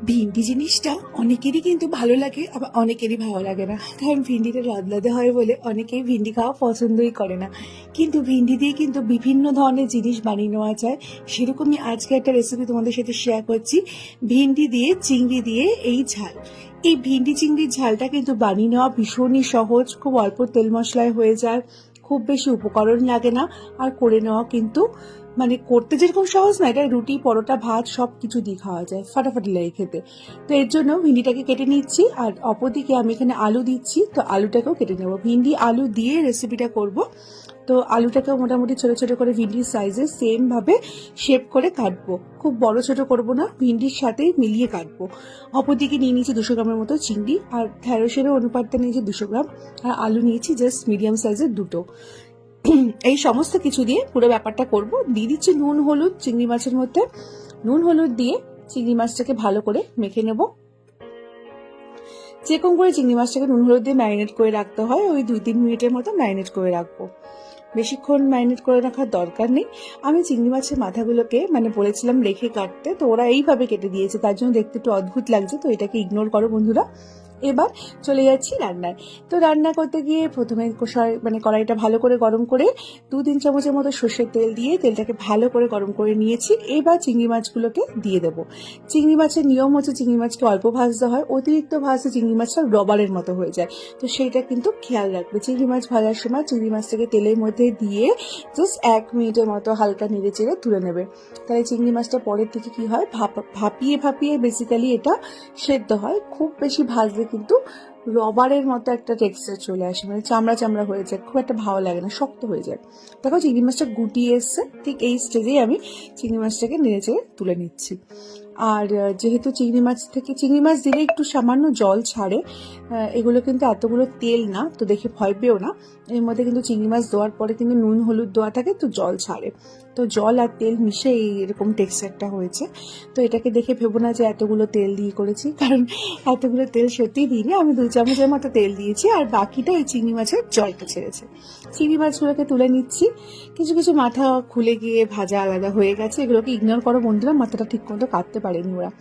ভিন্ডি জিনিসটা অনেকেরই কিন্তু ভালো লাগে, আবার অনেকেরই ভালো লাগে না। কারণ ভিন্ডিটা লদলাদে হয় বলে অনেকেই ভিন্ডি খাওয়া পছন্দই করে না। কিন্তু ভিন্ডি দিয়ে কিন্তু বিভিন্ন ধরনের জিনিস বানিয়ে নেওয়া যায়। সেরকমই আজকে একটা রেসিপি তোমাদের সাথে শেয়ার করছি, ভিন্ডি দিয়ে চিংড়ি দিয়ে এই ঝাল। এই ভিন্ডি চিংড়ির ঝালটা কিন্তু বানিয়ে নেওয়া ভীষণই সহজ, খুব অল্প তেল মশলায় হয়ে যায়, খুব বেশি উপকরণ লাগে না, আর করে নেওয়া কিন্তু মানে করতে যেরকম সহজ না, এটা রুটি পরোটা ভাত সব কিছু দিয়ে খাওয়া যায়, ফাটাফাটি লাগে খেতে। তো এর জন্য ভিন্ডিটাকে কেটে নিচ্ছি, আর অপরদিকে আমি এখানে আলু দিচ্ছি, তো আলুটাকেও কেটে নেবো। ভিন্ডি আলু দিয়ে রেসিপিটা করব, তো আলুটাকেও মোটামুটি ছোট ছোট করে ভিন্ডির সাইজে সেম ভাবে শেপ করে কাটবো। খুব বড় ছোট করব না, ভিন্ডির সাথেই মিলিয়ে কাটবো। অপরদিকে নিয়ে নিয়েছি 200 গ্রামের মতো চিংড়ি, আর ঢেঁড়সেরও অনুপাতটা নিয়েছি 200 গ্রাম, আর আলু নিয়েছি জাস্ট মিডিয়াম সাইজের দুটো। এই সমস্ত কিছু দিয়ে পুরো ব্যাপারটা করব। দিয়ে দিচ্ছি নুন হলুদ চিংড়ি মাছের মধ্যে, নুন হলুদ দিয়ে চিংড়ি মাছটাকে ভালো করে মেখে নেব। যেরকম করে চিংড়ি মাছটাকে নুন হলুদ দিয়ে ম্যারিনেট করে রাখতে হয়, ওই 2-3 মিনিটের মতো ম্যারিনেট করে রাখবো। বেশিক্ষণ ম্যারিনেট করে রাখার দরকার নেই। আমি চিংড়ি মাছের মাথাগুলোকে মানে বলেছিলাম রেখে কাটতে, তো ওরা এইভাবে কেটে দিয়েছে, তার জন্য দেখতে একটু অদ্ভুত লাগছে, তো এটাকে ইগনোর করো বন্ধুরা। এবার চলে যাচ্ছি রান্নায়। তো রান্না করতে গিয়ে প্রথমে কড়াইটা ভালো করে গরম করে 2-3 চামচের মতো সর্ষের তেল দিয়ে তেলটাকে ভালো করে গরম করে নিয়েছি। এবার চিংড়ি মাছগুলোকে দিয়ে দেবো। চিংড়ি মাছের নিয়ম হচ্ছে চিংড়ি মাছকে অল্প ভাজতে হয়, অতিরিক্ত ভাজতে চিংড়ি মাছটা রবারের মতো হয়ে যায়, তো সেইটা কিন্তু খেয়াল রাখবে। চিংড়ি মাছ ভাজার সময় চিংড়ি মাছটাকে তেলের মধ্যে দিয়ে জাস্ট 1 মিনিটের মতো হালকা নেড়ে চেড়ে তুলে নেবে। তাহলে চিংড়ি মাছটা পরের দিকে কি হয়, ভাপিয়ে ভাপিয়ে বেসিক্যালি এটা সেদ্ধ হয়। খুব বেশি ভাজলে কিন্তু রবারের মতো একটা টেক্সচার চলে আসে, মানে চামড়া চামড়া হয়ে যায়, খুব একটা ভালো লাগে না, শক্ত হয়ে যায়। দেখো চিংড়ি মাছটা গুটিয়ে এসছে, ঠিক এই স্টেজেই আমি চিংড়ি মাছটাকে নেড়ে চেড়ে তুলে নিচ্ছি। আর যেহেতু চিংড়ি মাছ দিলে একটু সামান্য জল ছাড়ে, এগুলো কিন্তু এতগুলো তেল না, তো দেখে ভয় পেও না। এর মধ্যে কিন্তু চিংড়ি মাছ দেওয়ার পরে কিন্তু নুন হলুদ দেওয়া থাকে, তো জল ছাড়ে, তো জল আর তেল মিশে এরকম টেক্সচারটা হয়েছে। তো এটাকে দেখে ভেবো না যে এতগুলো তেল দিয়ে করেছি, কারণ এতগুলো তেল সত্যিই দিইনি, আমি 2 চামচের মতো তেল দিয়েছি, আর বাকিটা এই চিংড়ি মাছের জলটা ছেড়েছে। চিংড়ি মাছগুলোকে তুলে নিচ্ছি। কিছু কিছু মাথা খুলে গিয়ে ভাজা আলাদা হয়ে গেছে, এগুলোকে ইগনোর করো বন্ধুরা, মাথাটা ঠিক মতো কাটতে পারেনি ওরা।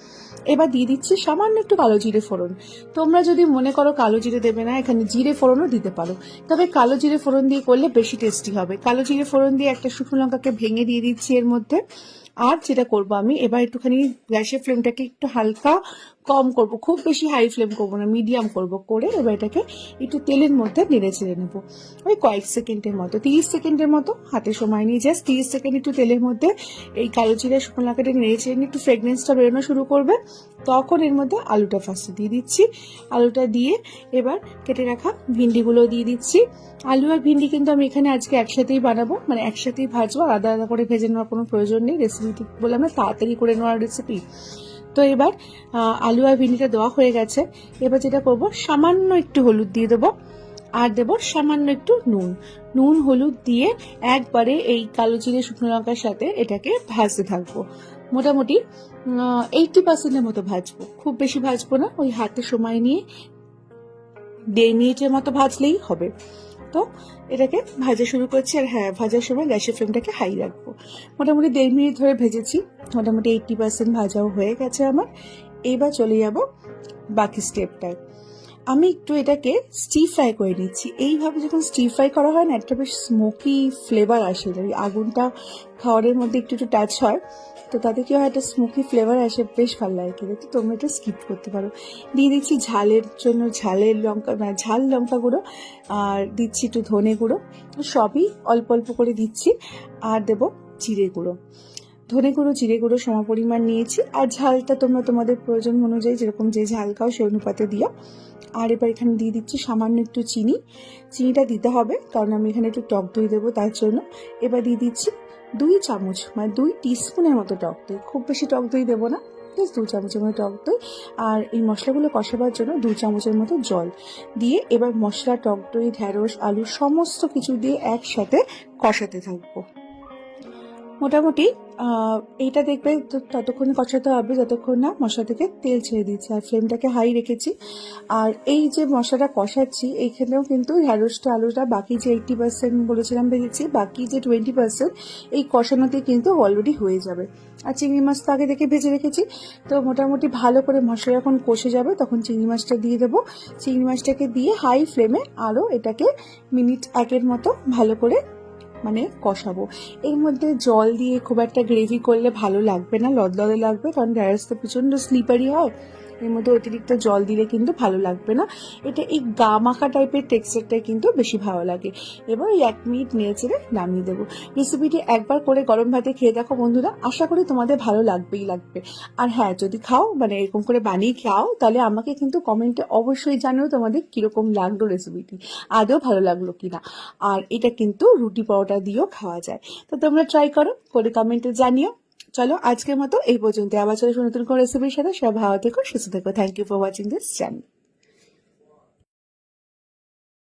এবার দিয়ে দিচ্ছি সামান্য একটু কালো জিরে ফোড়ন। তোমরা যদি মনে করো কালো জিরে দেবে না, এখানে জিরে ফোড়নও দিতে পারো, তবে কালো জিরে ফোড়ন দিয়ে করলে বেশি টেস্টি হবে। কালো জিরে ফোড়ন দিয়ে একটা শুকনো লঙ্কাকে ভেঙে দিয়ে দিচ্ছি এর মধ্যে। আর যেটা করবো আমি এবার একটুখানি গ্যাসের ফ্লেমটাকে একটু হালকা কম করব, খুব বেশি হাই ফ্লেম করবো না, মিডিয়াম করব, করে এবার এটাকে একটু তেলের মধ্যে নেড়ে ছেড়ে নেবো। ওই কয়েক সেকেন্ডের মতো, 30 সেকেন্ডের মতো হাতে সময় নিয়ে জাস্ট 30 সেকেন্ড একটু তেলের মধ্যে এই কালো জিরা শুকনো লঙ্কাটা নেড়ে ছেড়ে নিয়ে একটু ফ্রেগনেন্সটা বেরোনো শুরু করবে, তখন এর মধ্যে আলুটা ফার্স্টে দিয়ে দিচ্ছি। আলুটা দিয়ে এবার কেটে রাখা ভিন্ডিগুলো দিয়ে দিচ্ছি। আলু আর ভিন্ডি কিন্তু আমি এখানে আজকে একসাথেই বানাবো, মানে একসাথেই ভাজবো, আলাদা আলাদা করে ভেজে নেওয়ার কোনো প্রয়োজন নেই। রেসিপি বলে আমরা তাড়াতাড়ি করে নেওয়ার রেসিপি। তো এবার আলু আর ভিন্ডিটা দেওয়া হয়ে গেছে। এবার যেটা করবো, সামান্য একটু হলুদ দিয়ে দেবো, আর দেবো সামান্য একটু নুন হলুদ দিয়ে একবারে এই কালো জিরে শুকনো লঙ্কার সাথে এটাকে ভাজতে থাকবো। মোটামুটি 80% মতো ভাজবো, খুব বেশি ভাজবো না, ওই হাতে সময় নিয়ে 1.5 মিনিটের মতো ভাজলেই হবে। তো এটাকে ভাজা শুরু করছি, আর হ্যাঁ, ভাজার সময় গ্যাসের ফ্লেমটাকে হাই রাখবো। মোটামুটি 1.5 মিনিট ধরে ভেজেছি, মোটামুটি 80% ভাজাও হয়ে গেছে আমার। এবার চলে যাব বাকি স্টেপটায়। আমি একটু এটাকে স্টির ফ্রাই করে নিচ্ছি। এইভাবে যখন স্টির ফ্রাই করা হয় না, একটা বেশ স্মোকি ফ্লেভার আসে, ওই আগুনটা খাওয়ারের মধ্যে একটু একটু টাচ হয়, তো তাতে কি হয়, একটা স্মোকি ফ্লেভার আসে, বেশ ভালো লাগে খেতে। তো তোমরা এটা স্কিপ করতে পারো। দিয়ে দিচ্ছি ঝালের জন্য ঝাল লঙ্কা গুঁড়ো, আর দিচ্ছি একটু ধনে গুঁড়ো, সবই অল্প অল্প করে দিচ্ছি। আর দেবো জিরে গুঁড়ো, ধনে গুঁড়ো জিরে গুঁড়ো সমপরিমাণ নিয়েছি। আর ঝালটা তোমরা তোমাদের প্রয়োজন অনুযায়ী যেরকম যে ঝাল খাও সেই অনুপাতে দিও। আর এবার এখানে দিয়ে দিচ্ছি সামান্য একটু চিনিটা দিতে হবে, কারণ আমি এখানে একটু টক দই দেবো তার জন্য। এবার দিয়ে দিচ্ছি 2 চামচ, মানে 2 টিস্পুনের মতো টক দই, খুব বেশি টক দই দেবো না, জাস্ট 2 চামচের মতো টক দই। আর এই মশলাগুলো কষাবার জন্য 2 চামচের মতো জল দিয়ে এবার মশলা, টক দই, ঢেঁড়স, আলু সমস্ত কিছু দিয়ে একসাথে কষাতে থাকবো। মোটামুটি এইটা দেখবে ততক্ষণ কষাতে হবে যতক্ষণ না মশলা থেকে তেল ছেড়ে দিচ্ছে, আর ফ্লেমটাকে হাই রেখেছি। আর এই যে মশলাটা কষাচ্ছি এইখানেও কিন্তু ঢ্যাঁড়সটা আলুটা বাকি যে 80% বলেছিলাম ভেজেছি, বাকি যে 20% এই কষানোতে কিন্তু অলরেডি হয়ে যাবে। আর চিংড়ি মাছ তো আগে থেকে ভেজে রেখেছি। তো মোটামুটি ভালো করে মশলা যখন কষে যাবে তখন চিংড়ি মাছটা দিয়ে দেবো। চিংড়ি মাছটাকে দিয়ে হাই ফ্লেমে আরও এটাকে মিনিট 1 মতো ভালো করে মানে কষাবো। এর মধ্যে জল দিয়ে খুব একটা গ্রেভি করলে ভালো লাগবে না, লদলদে লাগবে, কারণ ঢ্যাঁড়স তো প্রচণ্ড স্লিপারি হয়। এর মধ্যে অতিরিক্ত জল দিলে কিন্তু ভালো লাগবে না, এটা এই গা মাখা টাইপের টেক্সচারটাই কিন্তু বেশি ভালো লাগে। এবার এই 1 মিনিট নেড়ে চেড়ে নামিয়ে দেবো। রেসিপিটি একবার করে গরম ভাতে খেয়ে দেখো বন্ধুরা, আশা করি তোমাদের ভালো লাগবেই লাগবে। আর হ্যাঁ, যদি খাও মানে এরকম করে বানিয়ে খাও তাহলে আমাকে কিন্তু কমেন্টে অবশ্যই জানিও তোমাদের কিরকম লাগলো রেসিপিটি, আদৌ ভালো লাগলো কিনা। আর এটা কিন্তু রুটি পরোটা দিয়েও খাওয়া যায়। তো তোমরা ট্রাই করো, করে কমেন্টে জানিও। চলো আজকের মতো এই পর্যন্ত, আবার চলো নতুন কোনো রেসিপির সাথে। সব ভালো থেকো, সুস্থ থেকো। Thank you for watching this channel.